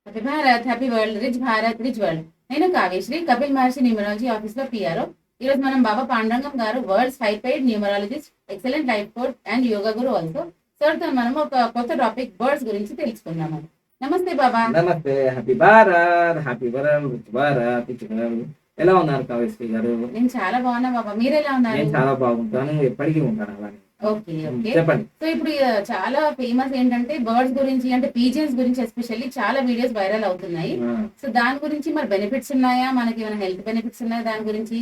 Happy Bharat, happy world, rich Bharat, rich world. నేను కావ్యశ్రీ, కపిల్ మహర్షి numerology office లో PRO. ఈ రోజు మనం బాబా పాండురంగం గారు, world's high paid numerologist, excellent life coach and yoga Guru also. Sir తో మనం ఒక కొత్త టాపిక్ బర్డ్స్ గురించి తెలుసుకుందాము. నమస్తే బాబా. నమస్తే. Happy Bharat, happy world, rich Bharat, rich world. ఎలా ఉన్నారు కావ్యశ్రీ గారు? నేను చాలా బాగున్నా బాబా, మీరు ఎలా ఉన్నారు? నేను చాలా బాగుంటాను, ఎప్పటికీ ఉంటాను అలానే. ఓకే ఓకే, చెప్పండి. సో ఇప్పుడు చాలా ఫేమస్ ఏంటంటే బర్డ్స్ గురించి, అంటే పీజియన్స్ గురించి ఎస్పెషల్లీ చాలా వీడియోస్ వైరల్ అవుతున్నాయి. సో దాని గురించి మరి బెనిఫిట్స్ ఉన్నాయా, మనకి ఏమైనా హెల్త్ బెనిఫిట్స్ ఉన్నాయా దాని గురించి?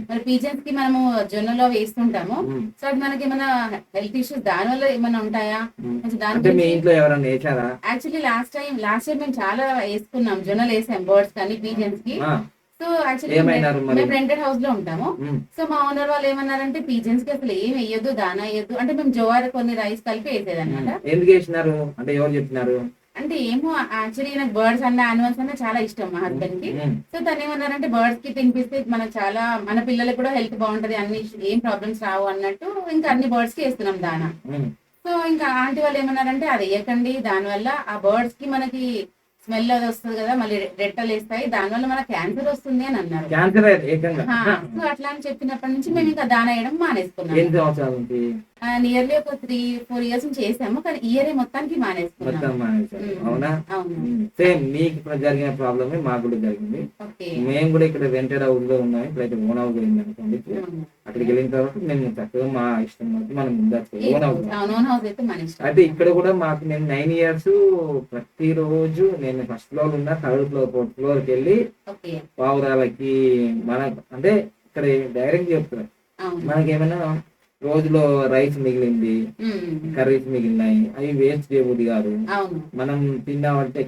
మరి పీజియన్స్ కి మనము జొన్నలో వేస్తుంటాము, సో అది మనకి ఏమైనా హెల్త్ ఇష్యూస్ దాని వల్ల ఏమైనా ఉంటాయా? దాని మీ ఇంట్లో ఎవరైనా వేసారా? యాక్చువల్లీ లాస్ట్ ఇయర్ మేము చాలా వేసుకున్నాం, జొన్నలు వేసాం బర్డ్స్ కానీ పీజియన్స్ కి. సో యాక్చువల్లీ మేము రెంటెడ్ హౌస్ లో ఉంటాము. సో మా ఓనర్ వాళ్ళు ఏమన్నారంటే పీజియన్స్ కి అసలు ఏం వేయొద్దు, దానా వేయొద్దు అంటే మేము జోవార్ కొన్ని రైస్ కలిపి వేసేది అనమాట. ఎందుకు వేసినారు అంటే ఎవరు చెప్పినారు? అంటే ఏమో యాక్చువల్లీ నాకు బర్డ్స్ అన్న యానిమల్స్ అన్న చాలా ఇష్టం మా హస్బెండ్ కి. సో తను ఏమన్నారంటే బర్డ్స్ కి తినిపిస్తే మనకు చాలా, మన పిల్లలకు కూడా హెల్త్ బాగుంటది, అన్ని ఏం ప్రాబ్లమ్స్ రావు అన్నట్టు ఇంకా అన్ని బర్డ్స్ కి వేస్తున్నాం దానా. సో ఇంకా ఆంటీ వాళ్ళు ఏమన్నారంటే అది వేయకండి, దానివల్ల ఆ బర్డ్స్ కి మనకి స్మెల్ అది వస్తుంది కదా, మళ్ళీ రెట్టలు వేస్తాయి, దానివల్ల మన క్యాన్సర్ వస్తుంది అని అన్నారు. సో అట్లా అని చెప్పినప్పటి నుంచి మేము ఇంకా దాన వేయడం మానేసుకున్నాం. నియర్లీ ఒక 3-4 ఇయర్స్ నుంచి చేసాము, కానీ ఇయర్ మొత్తానికి మానేసుకున్నాం. అవునా? సేమ్ మీకు జరిగిన ప్రాబ్లమే మాకు కూడా జరిగింది. మేము కూడా ఇక్కడ రెంటెడ్ హౌస్ లో ఉన్నాం, ఇప్పుడైతే ఓన్ హౌస్ అయింది అనుకోండి. అక్కడికి వెళ్ళిన తర్వాత మేము చక్కగా మా ఇష్టం మనం ఓన్ హౌస్ అయితే ఇక్కడ కూడా మాకు నేను 9 ఇయర్స్ ప్రతిరోజు నేను ఫస్ట్ ఫ్లోర్ ఉన్నా, థర్డ్ ఫ్లోర్, 4th ఫ్లోర్కి వెళ్ళి పావురాలకి మన అంటే ఇక్కడ డైరెక్ట్ చెప్తున్నా, మనకేమైనా రోజులో రైస్ మిగిలింది, కర్రీస్ మిగిలినాయి, అవి వేస్ట్ చేయబుద్ది కాదు, మనం తిన్నామంటే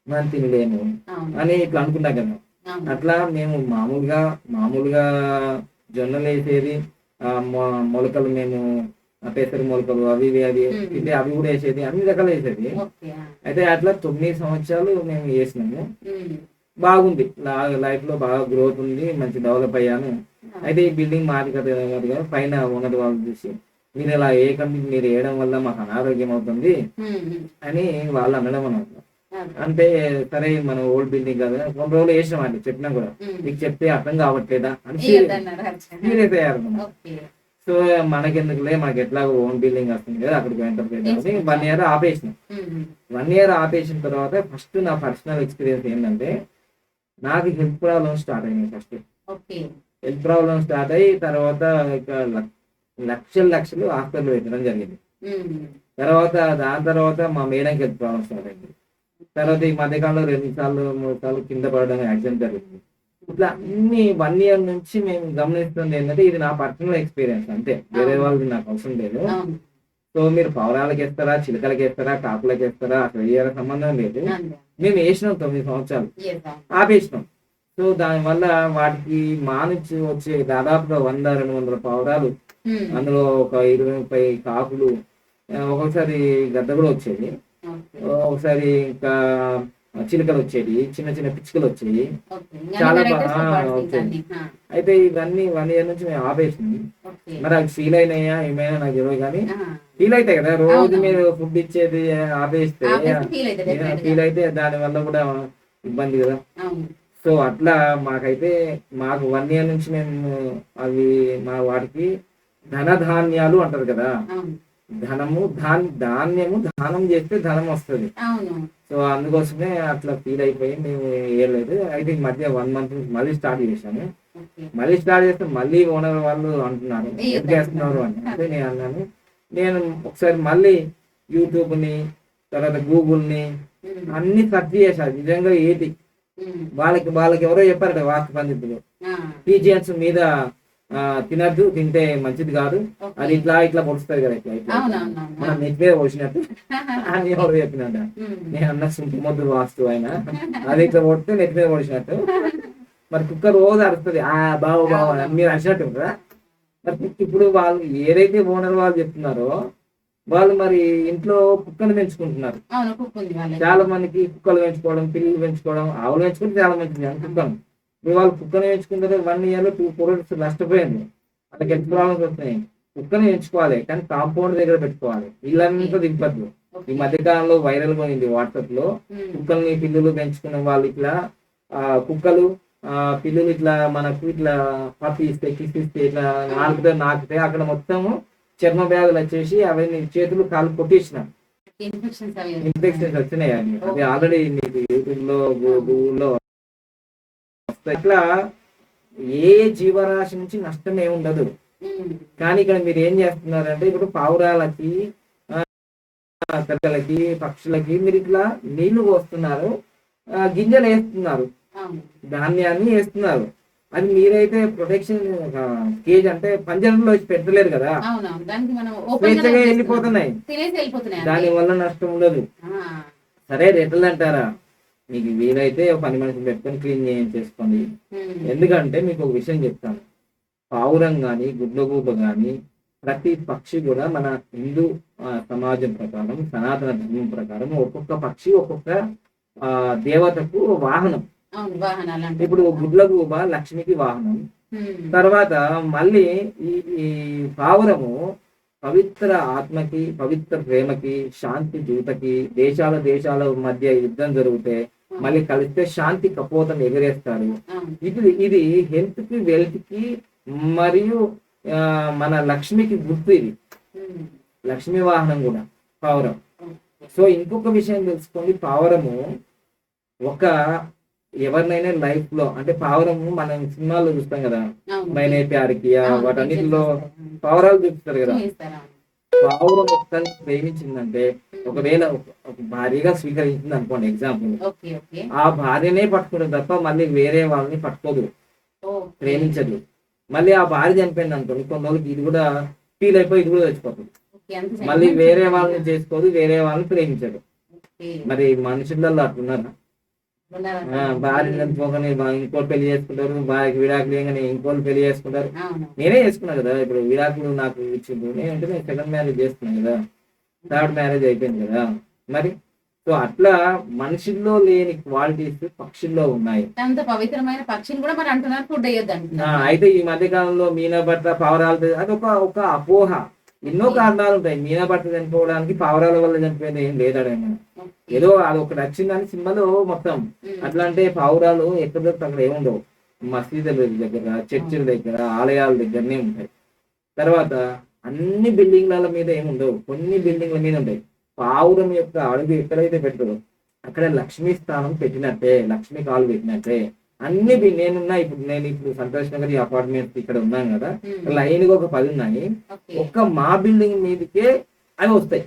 మనం తినలేము అని ఇట్లా అనుకున్నా కదా. అట్లా మేము మామూలుగా జొన్నలు వేసేది, మొలకలు మేము పెసరి మొలకలు అవి అవి కూడా వేసేది, అన్ని రకాలు వేసేది. అయితే అట్లా 9 సంవత్సరాలు మేము వేసినాము. బాగుంది, లైఫ్ లో బాగా గ్రోత్ ఉంది, మంచి డెవలప్ అయ్యాను. అయితే ఈ బిల్డింగ్ మాది కదా, పైన ఉన్నది వాళ్ళు చూసి మీరు ఇలా ఏ కంపెనీ మీరు వేయడం వల్ల మాకు అనారోగ్యం అవుతుంది అని వాళ్ళు అనడం అన్నమాట. అంటే సరే మనం ఓల్డ్ బిల్డింగ్ కదా, కొన్ని రోజులు వేసినాం అండి, చెప్పినా కూడా మీకు చెప్తే అర్థం కావట్లేదా అని సీరియస్ అయ్యారు. సో మనకెందుకులే, మనకి ఎట్లా ఓన్ బిల్డింగ్ వస్తుంది కదా, అక్కడికి వెంటనే 1 ఇయర్ ఆపేసినాం. 1 ఇయర్ ఆపేసిన తర్వాత ఫస్ట్ నా పర్సనల్ ఎక్స్పీరియన్స్ ఏంటంటే, నాకు హెల్త్ ప్రాబ్లమ్ స్టార్ట్ అయినాయి. ఫస్ట్ హెల్త్ ప్రాబ్లమ్ స్టార్ట్ అయ్యి తర్వాత లక్షలు హాస్పిటల్ పెట్టడం జరిగింది. దాని తర్వాత మా మేడంకి హెల్త్ ప్రాబ్లమ్ స్టార్ట్ అయింది. తర్వాత ఈ మధ్యకాలంలో 2-3 సార్లు కింద పడడం యాక్సిడెంట్ జరిగింది. ఇట్లా అన్ని 1 ఇయర్ నుంచి మేము గమనిస్తుంది ఏంటంటే, ఇది నా పర్సనల్ ఎక్స్పీరియన్స్ అంతే, వేరే వాళ్ళకి నాకు అవసరం లేదు. సో మీరు పౌరాలకి వేస్తారా, చిలకలకి వేస్తారా, కాకులకి వేస్తారా, అసలు ఏ సంబంధం లేదు. మేము వేసినాం 9 సంవత్సరాలు ఆపేసినాం. సో దానివల్ల వాటికి మా నుంచి వచ్చే దాదాపుగా 100-200 పావురాలు, అందులో ఒక 20-30 కాకులు, ఒక్కొక్కసారి గద్ద కూడా వచ్చేది, ఒకసారి ఇంకా చిలుకలు వచ్చేది, చిన్న చిన్న పిచ్చుకలు వచ్చేవి, చాలా బాగా వచ్చేది. అయితే ఇవన్నీ 1 ఇయర్ నుంచి మేము ఆపేసినాం. మరి అవి ఫీల్ అయినాయా ఏమైనా నాకు తెలియదు, కానీ ఫీల్ అవుతాయి కదా, రోజు మీరు ఫుడ్ ఇచ్చేది ఆపేస్తే ఫీల్ అయితే దాని వల్ల కూడా ఇబ్బంది కదా. సో అట్లా మాకు 1 ఇయర్ నుంచి మేము అవి వాటికి ధనధాన్యాలు అంటారు కదా, ధాన్యము దానం చేస్తే ధనం వస్తుంది. సో అందుకోసమే అట్లా ఫీల్ అయిపోయి మేము వేయలేదు. అయితే ఈ మధ్య 1 మంత్ నుంచి మళ్ళీ స్టార్ట్ చేశాను. మళ్ళీ స్టార్ట్ చేస్తే మళ్ళీ ఓనర్ వాళ్ళు అంటున్నారు ఎందుకు వేస్తున్నారు అని. అంటే నేను అన్నాను, నేను ఒకసారి మళ్ళీ యూట్యూబ్ని, తర్వాత గూగుల్ని అన్ని సెర్చ్ చేశాను. నిజంగా ఏంటి వాళ్ళకి ఎవరో చెప్పారట వాస్తు పండితులు, పీజియన్స్ మీద తినద్దు, తింటే మంచిది కాదు, అది ఇట్లా పొడుస్తుంది కదా, ఇట్లా మనం నెట్ మీద పొడిచినట్టు అని ఎవరు చెప్పినట్ట. నేను అన్న సుంటి మొద్దు వాస్తు ఆయన, అది ఇట్లా పొడితే నెట్ మీద పొడిచినట్టు. మరి కుక్క రోజు అరుస్తుంది బావు అని మీరు అరిచినట్టు కదా. మరి ఇప్పుడు వాళ్ళు ఏదైతే ఓనర్ వాళ్ళు చెప్తున్నారో వాళ్ళు మరి ఇంట్లో కుక్కలు పెంచుకుంటున్నారు. చాలా మందికి కుక్కలు పెంచుకోవడం, పిల్లలు పెంచుకోవడం, ఆవులు పెంచుకుంటే చాలా మంచిది అని కుక్కను. ఇప్పుడు వాళ్ళు కుక్కను పెంచుకుంటారు, 1 ఇయర్లో 2 crores నష్టపోయింది, వాళ్ళకి ఎంత ప్రాబ్లమ్స్ వస్తున్నాయి. కుక్కను పెంచుకోవాలి కానీ కాంపౌండ్ దగ్గర పెట్టుకోవాలి, ఇల్లంతా దింపద్దు. ఈ మధ్య కాలంలో వైరల్ గా ఉంది వాట్సాప్ లో, కుక్కల్ని పిల్లులు పెంచుకునే వాళ్ళు ఇట్లా కుక్కలు పిల్లులు ఇట్లా మనకు ఇట్లా పప్పి ఇస్తే కిసిస్తే ఇట్లా నాకితే అక్కడ మొత్తము చర్మ వ్యాధులు వచ్చేసి అవన్నీ చేతులు కాళ్ళు కొట్టేసిన ఇన్ఫెక్షన్స్ వచ్చినాయి అని. అది ఆల్రెడీ మీకు యూట్యూబ్ లో గూగుల్లో ఇట్లా ఏ జీవరాశి నుంచి నష్టం ఏమి ఉండదు. కానీ ఇక్కడ మీరు ఏం చేస్తున్నారంటే ఇప్పుడు పావురాలకి కట్టలకి పక్షులకి మీరు ఇట్లా నీళ్లు పోస్తున్నారు, గింజలు వేస్తున్నారు, ధాన్యాన్ని వేస్తున్నారు. అది మీరైతే ప్రొటెక్షన్ కేజ్ అంటే పంజరంలో పెట్టలేరు కదా, స్వేచ్ఛగా వెళ్ళిపోతున్నాయి, దాని వల్ల నష్టం ఉండదు. సరే రేట్లు అంటారా, మీకు వీలైతే 10 మనుషులు పెట్టుకొని క్లీన్ చేసుకోండి. ఎందుకంటే మీకు ఒక విషయం చెప్తాను, పావురం కానీ గుడ్లగూబ కానీ ప్రతి పక్షి కూడా మన హిందూ సమాజం ప్రకారం సనాతన ధర్మం ప్రకారం ఒక్కొక్క పక్షి ఒక్కొక్క దేవతకు వాహనం. ఇప్పుడు గుడ్లగూబ లక్ష్మికి వాహనం, తర్వాత మళ్ళీ ఈ పావురము పవిత్ర ఆత్మకి, పవిత్ర ప్రేమకి, శాంతి దూతకి, దేశాల మధ్య యుద్ధం జరిగితే మళ్ళీ కలిస్తే శాంతి కపోతం ఎగరేస్తారు. ఇది హెల్త్ కి, వెల్త్ కి మరియు మన లక్ష్మికి గుర్తు. ఇది లక్ష్మీ వాహనం కూడా పావురం. సో ఇంకొక విషయం తెలుసుకోండి, పావురము ఒక ఎవరినైనా లైఫ్ లో అంటే పావురము మనం సినిమాల్లో చూస్తాం కదా, మైనే ప్యారికి వాటన్నిటిలో పావురాలు చూపిస్తారు కదా. పావురం ఒకసారి ప్రేమించిందంటే ఒకవేళ ఒక భార్యగా స్వీకరించింది అనుకోండి ఎగ్జాంపుల్, ఆ భార్యనే పట్టుకుంటుంది తప్ప మళ్ళీ వేరే వాళ్ళని పట్టుకోదు, ప్రేమించదు. మళ్ళీ ఆ భార్య చనిపోయింది అనుకోండి, కొన్ని రోజులకి ఇది కూడా ఫీల్ అయిపోయి ఇది కూడా చచ్చిపోతుంది, మళ్ళీ వేరే వాళ్ళని చేసుకోదు, వేరే వాళ్ళని ప్రేమించదు. మరి మనుషులలో అట్లున్నారా? భార్య చనిపోగానే ఇంకోటి పెళ్లి చేసుకుంటారు, భార్యకి విడాకులు వేయగానే ఇంకోటి పెళ్లి చేసుకుంటారు. నేనే చేసుకున్నా కదా, ఇప్పుడు విడాకులు నాకు ఇచ్చింది నేనంటే నేను సెకండ్ మ్యారేజ్ చేస్తున్నాను కదా, థర్డ్ మ్యారేజ్ అయిపోయింది కదా. మరి సో అట్లా మనుషుల్లో లేని క్వాలిటీస్ పక్షుల్లో ఉన్నాయి. పవిత్రమైన పక్షిని కూడా మరి అంటున్నారు ఫుడ్ అయ్యొద్దు. అయితే ఈ మధ్య కాలంలో మీనబట్ట పావురాలు అది ఒక అపోహ. ఎన్నో కారణాలు ఉంటాయి. మీనబట్ట చనిపోవడానికి పావురాల వల్ల చనిపోయింది ఏం లేదాడైనా, ఏదో అది ఒకటి వచ్చిందని సినిమాలో మొత్తం. అట్లా అంటే పావురాలు ఎక్కడ అక్కడ ఏముండవు, మసీదుల దగ్గర, చర్చిల దగ్గర, ఆలయాల దగ్గరనే ఉంటాయి. తర్వాత అన్ని బిల్డింగ్ల మీద ఏముండవు, కొన్ని బిల్డింగ్ల మీద ఉంటాయి. పావురం యొక్క అడుగు ఎక్కడైతే పెట్టదో అక్కడ లక్ష్మీ స్థానం పెట్టినట్టే, లక్ష్మీ కాలు పెట్టినట్టే. అన్ని నేను ఇప్పుడు సంతోష్ నగర్ ఈ అపార్ట్మెంట్ ఇక్కడ ఉన్నాను కదా, లైన్ గా ఒక 10 ఉన్నాయి. ఒక్క మా బిల్డింగ్ మీదకే అవి వస్తాయి,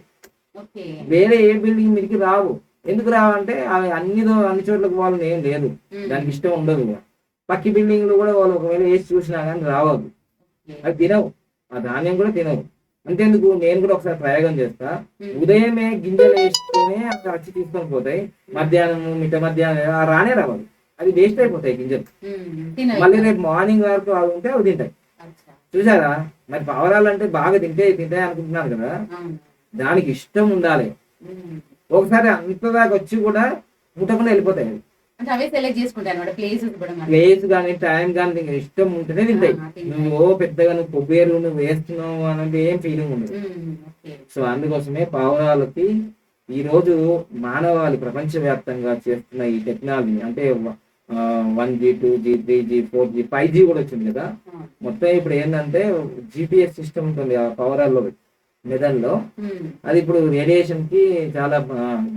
వేరే ఏ బిల్డింగ్ మీదకి రావు. ఎందుకు రావంటే అవి అన్ని చోట్లకు వాళ్ళని ఏం లేదు, దానికి ఇష్టం ఉండదు. పక్కి బిల్డింగ్లు కూడా వాళ్ళు ఒకవేళ వేసి చూసినా కానీ రావద్దు, అవి తినవు, ఆ ధాన్యం కూడా తినవు. అంతేందుకు నేను కూడా ఒకసారి ప్రయోగం చేస్తా, ఉదయమే గింజలు వేసుకుని అక్కడ వచ్చి తీసుకొని పోతాయి, మధ్యాహ్నం మిట్ట మధ్యాహ్నం రానే రావాలి, అది వేస్ట్ అయిపోతాయి గింజలు. మళ్ళీ రేపు మార్నింగ్ వరకు అవి ఉంటే అవి తింటాయి. చూసారా, మరి పావురాలంటే బాగా తింటాయి అనుకుంటున్నారు కదా, దానికి ఇష్టం ఉండాలి. ఒకసారి అంతదాకా వచ్చి కూడా ముట్టకుండా వెళ్ళిపోతాయి. ప్లేస్ కానీ టైం కానీ ఇష్టం ఉంటేనే తింటాయి. నువ్వు పెద్దగా నువ్వు కొబ్బరి నువ్వు వేస్తున్నావు అనేది ఏం ఫీలింగ్ ఉండదు. సో అందుకోసమే పావురాలకి ఈ రోజు మానవాళి ప్రపంచవ్యాప్తంగా చేస్తున్న ఈ టెక్నాలజీ అంటే 1G 2G 3G 4G 5G కూడా వచ్చింది కదా. మొత్తం ఇప్పుడు ఏంటంటే GPS సిస్టమ్ ఉంటుంది ఆ పావురాల్లో మెదడులో, అది ఇప్పుడు రేడియేషన్ కి చాలా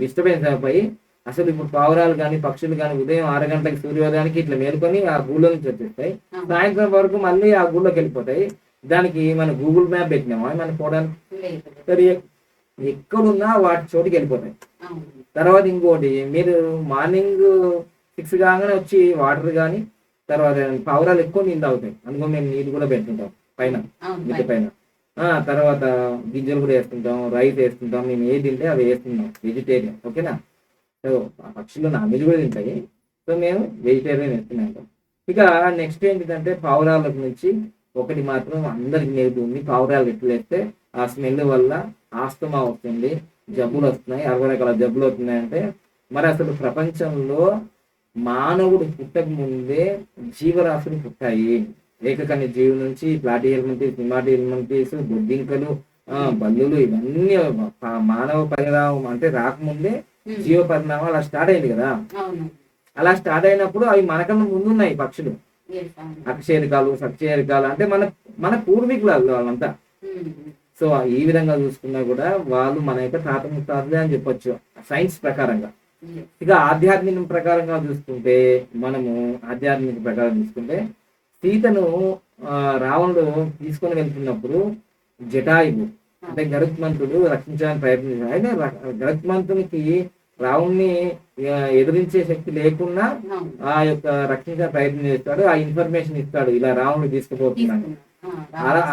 డిస్టర్బెన్స్ అయిపోయి అసలు ఇప్పుడు పావురాలు కానీ పక్షులు కానీ ఉదయం 6 గంటలకు సూర్యోదయానికి ఇట్లా మేలుకొని ఆ గూళ్ళ నుంచి వచ్చేస్తాయి, సాయంత్రం వరకు మళ్ళీ ఆ గూళ్ళకి వెళ్ళిపోతాయి. దానికి మన గూగుల్ మ్యాప్ పెట్టినామా మన పోవడానికి, ఎక్కడున్నా వాటి చోటికి వెళ్ళిపోతాయి. తర్వాత ఇంకోటి, మీరు మార్నింగ్ 6 కాగానే వచ్చి వాటర్ కానీ తర్వాత పావురాలు ఎక్కువ నీళ్ళు తాగుతాయి, అందుకని మేము నీళ్ళు కూడా పెట్టుకుంటాం పైన మిద్దె పైన. తర్వాత గింజలు కూడా వేస్తుంటాం, రైస్ వేస్తుంటాం, మేము ఏది తింటే అవి వేస్తున్నాం, వెజిటేరియన్. ఓకేనా, సో ఆ పక్షులు నాన్ వెజ్ కూడా తింటాయి, సో మేము వెజిటేరియన్ వేస్తున్నాం. ఇక నెక్స్ట్ ఏంటిదంటే పావురాల నుంచి ఒకటి మాత్రం అందరికి నేర్పు ఉంది, పావురాలు ఎట్లేస్తే ఆ స్మెల్ వల్ల ఆస్తమా వస్తుంది, జబ్బులు వస్తున్నాయి, 60 రకాల జబ్బులు వస్తున్నాయంటే. మరి అసలు ప్రపంచంలో మానవుడు పుట్టక ముందే జీవరాశులు పుట్టాయి. ఏకకన్య జీవుల నుంచి ప్లాటీ ఎలిమెంటీస్, నిమాటీ ఎలిమెంటీస్, బొద్దింకలు, బల్లులు ఇవన్నీ మానవ పరిణామం అంటే రాకముందే జీవ పరిణామం అలా స్టార్ట్ అయింది కదా. అలా స్టార్ట్ అయినప్పుడు అవి మనకన్నా ముందున్నాయి పక్షులు. అక్షేరికాలు సక్షేరికాలు అంటే మన పూర్వీకులు వాళ్ళంతా. సో ఈ విధంగా చూసుకున్నా కూడా వాళ్ళు మన యొక్క తాత ముత్తాతలే అని చెప్పొచ్చు సైన్స్ ప్రకారంగా. ఇక ఆధ్యాత్మిక ప్రకారంగా చూసుకుంటే సీతను రావణుడు తీసుకొని వెళ్తున్నప్పుడు జటాయువు అంటే గరుత్మంతుడు రక్షించడానికి ప్రయత్నించాడు. అయితే గరుత్మంతునికి రావణ్ణి ఎదిరించే శక్తి లేకుండా ఆ యొక్క రక్షించే ప్రయత్నం చేస్తాడు. ఆ ఇన్ఫర్మేషన్ ఇస్తాడు, ఇలా రావణుడు తీసుకుపోతున్నాడు.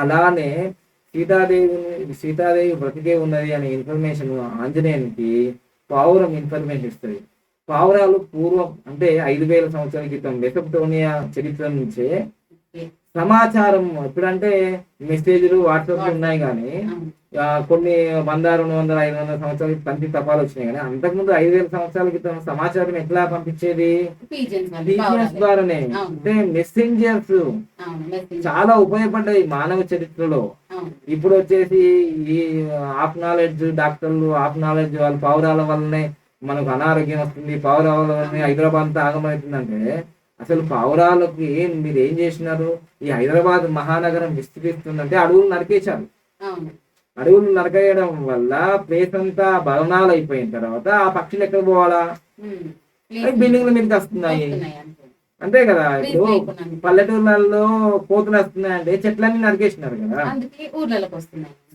అలానే సీతాదేవి బ్రతికే ఉన్నది అనే ఇన్ఫర్మేషన్ ఆంజనేయునికి పావురం ఇన్ఫర్మేషన్ ఇస్తుంది. పావురాలు పూర్వం అంటే 5,000 సంవత్సరాల క్రితం మెసోపటోమియా చరిత్ర నుంచే సమాచారం, ఇప్పుడంటే మెసేజ్లు వాట్సాప్ ఉన్నాయి కానీ కొన్ని 100, 200, 500 సంవత్సరాల తంతి తపాలు వచ్చినాయి. కానీ అంతకుముందు 5,000 సంవత్సరాల క్రితం సమాచారం ఎట్లా పంపించేది? పీజియన్స్ ద్వారానే. అంటే మెసెంజర్స్ చాలా ఉపయోగపడ్డాయి మానవ చరిత్రలో. ఇప్పుడు వచ్చేసి ఈ ఆఫ్ నాలెడ్జ్ డాక్టర్లు, ఆఫ్ నాలెడ్జ్ వాళ్ళు పావురాల వల్లనే మనకు అనారోగ్యం వస్తుంది, పావురాల వల్లనే హైదరాబాద్ అంతా ఆగమవుతుందంటే అసలు పావురాలకి మీరు ఏం చేసినారు? ఈ హైదరాబాద్ మహానగరం విస్తరిస్తుందంటే అడవులు నరికేశారు. అడవులు నరకేయడం వల్ల ప్లేస్ అంతా భవనాలు అయిపోయిన తర్వాత ఆ పక్షులు ఎక్కడ పోవాలా? బిల్డింగ్ల మీదకి వస్తున్నాయి అంతే కదా. ఇప్పుడు పల్లెటూర్లలో కోతులు వస్తున్నాయి అంటే చెట్లన్నీ నరికేసినారు కదా.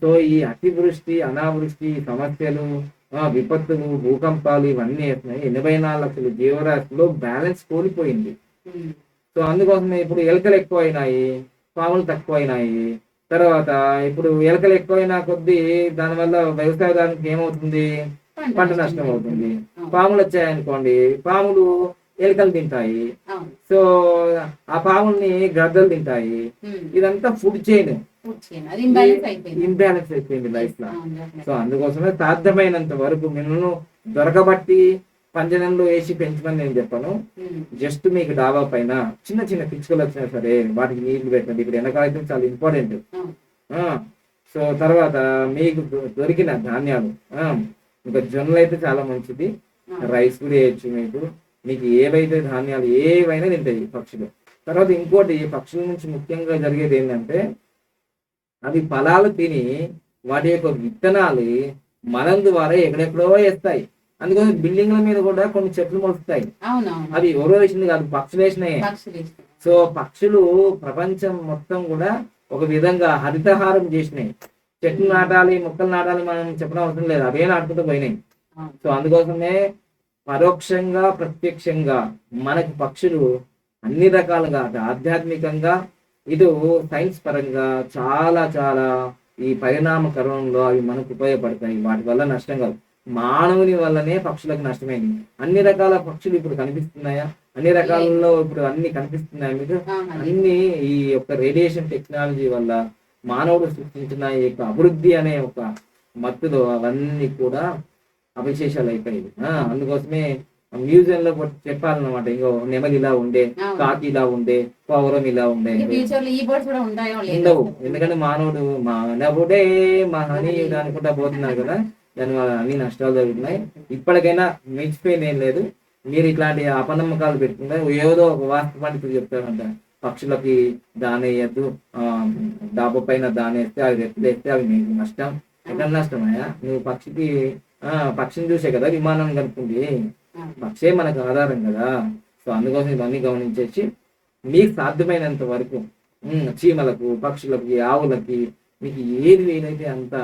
సో ఈ అతివృష్టి, అనావృష్టి సమస్యలు, విపత్తులు, భూకంపాలు ఇవన్నీ వస్తున్నాయి. 84 లక్షల జీవరాశిలో బ్యాలెన్స్ కోల్పోయింది. సో అందుకోసమే ఇప్పుడు ఎలుకలు ఎక్కువ అయినాయి, పాములు తక్కువ అయినాయి. తర్వాత ఇప్పుడు ఎలుకలు ఎక్కువైనా కొద్దీ దానివల్ల వ్యవసాయదానికి ఏమవుతుంది? పంట నష్టం అవుతుంది. పాములు వచ్చాయనుకోండి, పాములు ఎలుకలు తింటాయి. సో ఆ పాముల్ని గద్దలు తింటాయి. ఇదంతా ఫుడ్ చైన్ ఇంబ్యాలెన్స్ అయిపోయింది లైఫ్ లో. సో అందుకోసమే సాధ్యమైనంత వరకు మిమ్మల్ని దొరకబట్టి పంజరంలో వేసి పెంచమని నేను చెప్పాను. జస్ట్ మీకు డాబా పైన చిన్న చిన్న పిచ్చుకలు వచ్చినా సరే వాటికి నీళ్లు పెట్టండి. ఇప్పుడు ఎండాకాలం చాలా ఇంపార్టెంట్. సో తర్వాత మీకు దొరికిన ధాన్యాలు, ఇంకా జొన్నలు అయితే చాలా మంచిది, రైస్ కూడా వేయచ్చు. మీకు ఏవైతే ధాన్యాలు ఏవైనా తింటాయి పక్షులు. తర్వాత ఇంకోటి పక్షుల నుంచి ముఖ్యంగా జరిగేది ఏంటంటే అవి ఫలాలు తిని వాటి యొక్క విత్తనాలు మలం ద్వారా ఎక్కడెక్కడో వేస్తాయి. అందుకని బిల్డింగ్ల మీద కూడా కొన్ని చెట్లు మొలుస్తాయి. అది ఎవరో వేసింది కాదు, పక్షులు వేసినాయి. సో పక్షులు ప్రపంచం మొత్తం కూడా ఒక విధంగా హరితహారం చేసినాయి. చెట్లు నాటాలి, మొక్కలు నాటాలి మనం చెప్పడం అవసరం లేదు, అవే నాటుకుంటూ పోయినాయి. సో అందుకోసమే పరోక్షంగా ప్రత్యక్షంగా మనకి పక్షులు అన్ని రకాలుగా ఆధ్యాత్మికంగా ఇటు సైన్స్ పరంగా చాలా చాలా ఈ పరిణామ క్రమంలో అవి మనకు ఉపయోగపడతాయి. వాటి వల్ల నష్టం కాదు, మానవుని వల్లనే పక్షులకు నష్టమైంది. అన్ని రకాల పక్షులు ఇప్పుడు కనిపిస్తున్నాయా? అన్ని రకాలలో ఇప్పుడు అన్ని కనిపిస్తున్నాయి మీకు. అన్ని ఈ యొక్క రేడియేషన్ టెక్నాలజీ వల్ల మానవుడు సృష్టించిన ఈ యొక్క అభివృద్ధి అనే ఒక మత్తులో అవన్నీ కూడా అవశేషాలు అయిపోయింది. అందుకోసమే మ్యూజియం లో చెప్పాలన్నమాట, ఇంకో నెమలి ఇలా ఉండే, కాకి ఇలా ఉండే, పౌరం ఇలా ఉండే ఉండవు. ఎందుకంటే మానవుడు మానవుడే మహనీయుడు అనుకుంటా పోతున్నారు కదా, దానివల్ల అన్ని నష్టాలు జరుగుతున్నాయి. ఇప్పటికైనా మించిపోయింది ఏం లేదు. మీరు ఇట్లాంటి అపనమ్మకాలు పెట్టుకుంటే ఏదో ఒక వాస్తు పండితులు చెప్తారంట, పక్షులకి దానేయద్దు, డాబా పైన దానేస్తే అవి రెప్పులేస్తే అవి మీకు నష్టం. ఎక్కడ నష్టమయ్యా? నువ్వు పక్షిని చూసే కదా విమానం కనుక్కుంది, పక్షే మనకు ఆధారం కదా. సో అందుకోసం ఇవన్నీ గమనించేసి మీకు సాధ్యమైనంత వరకు చీమలకు, పక్షులకి, ఆవులకి మీకు ఏది వీలైతే అంత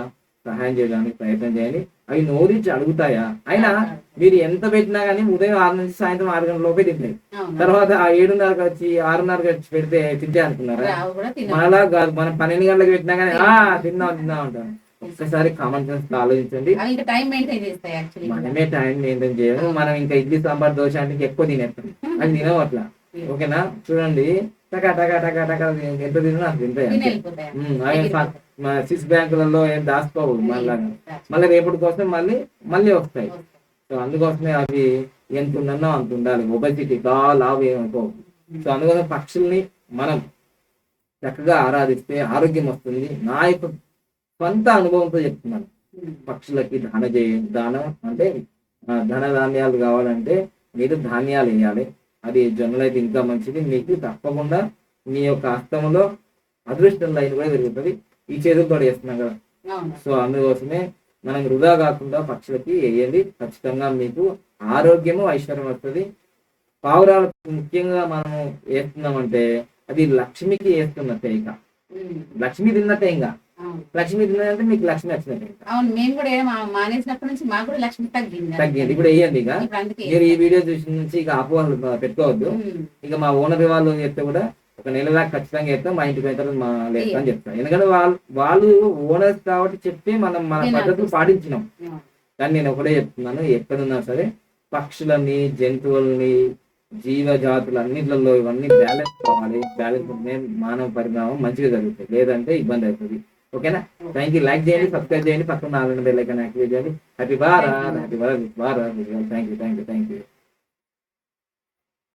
సహాయం చేయడానికి ప్రయత్నం చేయండి. అవి నోరించి అడుగుతాయా? అయినా మీరు ఎంత పెట్టినా కానీ ఉదయం 6 నుంచి సాయంత్రం 6 గంటల లోపే తింటాయి. తర్వాత 7:30 వచ్చి 6:30 వచ్చి పెడితే తింటే అనుకున్నారా? మనలా కాదు, మనం 12 గంటలకు పెట్టినా కానీ తిందాం అంటాం. ఒక్కసారి కామన్ సెన్స్ ఆలోచించండి. మనమే టైం మెయింటైన్ చేయము. మనం ఇంకా ఇడ్లీ సాంబార్ దోశ అంటే ఎక్కువ తినేస్తాం, అది తినవు అట్లా. ఓకేనా? చూడండి, టకా టకా టకా టకా ఎంత తిన్నా అది తింటాయి. స్విస్ బ్యాంకులలో ఏం దాచుకోవు, మళ్ళీ రేపటి కోసం మళ్ళీ వస్తాయి. సో అందుకోసమే అవి ఎంత ఉండనో అంత ఉండాలి. ఒబెసిటీ లావు ఏమనుకో. సో అందుకోసం పక్షుల్ని మనం చక్కగా ఆరాధిస్తే ఆరోగ్యం వస్తుంది. నా యొక్క సొంత అనుభవంతో చెప్తున్నాను. పక్షులకి దానం అంటే ధన ధాన్యాలు కావాలంటే మీరు ధాన్యాలు వేయాలి. అది జొన్నలు అయితే ఇంకా మంచిది. మీకు తప్పకుండా మీ యొక్క హస్తంలో అదృష్టం లైన్ కూడా పెరుగుతుంది. ఈ చేతులతో వేస్తున్నాం కదా, సో అందుకోసమే మనం వృధా కాకుండా పక్షులకి వేయండి. ఖచ్చితంగా మీకు ఆరోగ్యము ఐశ్వర్యం వస్తుంది. పావురాలు ముఖ్యంగా మనం వేస్తున్నామంటే అది లక్ష్మికి వేస్తున్నట్టే. ఇక లక్ష్మి తిన్నట్టే. ఇంకా లక్ష్మి తిన్నదంటే మీకు లక్ష్మి వచ్చినట్టే. అవును, మేము కూడా మానేసినప్పటి నుంచి మాకు కూడా లక్ష్మి తగ్గింది. ఇప్పుడు వేయండి. ఇక మీరు ఈ వీడియో చూసిన నుంచి ఇక అపోహలు పెట్టుకోవద్దు. ఇక మా ఓనర్ వాళ్ళు చెప్తే కూడా ఒక నెల దాకా ఖచ్చితంగా చెప్తాం. మా ఇంటికి అయితే మా లేదా అని చెప్తాం. ఎందుకంటే వాళ్ళు ఓనర్స్ కాబట్టి చెప్పి మనం మన పద్ధతులు పాటించినాం. కానీ నేను ఒకటే చెప్తున్నాను, ఎక్కడున్నా సరే పక్షులని, జంతువులని, జీవజాతులు అన్నిట్లలో ఇవన్నీ బ్యాలెన్స్ కావాలి. బ్యాలెన్స్ ఉంటే మానవ పరిణామం మంచిగా జరుగుతుంది, లేదంటే ఇబ్బంది అవుతుంది. ఓకేనా? Thank you. లైక్ చేయండి, సబ్స్క్రైబ్ చేయండి, పక్కన 4 బెల్ ఐకాన్ యాక్టివేట్ చేయండి. Happy Bharat, happy Bharat, thank you.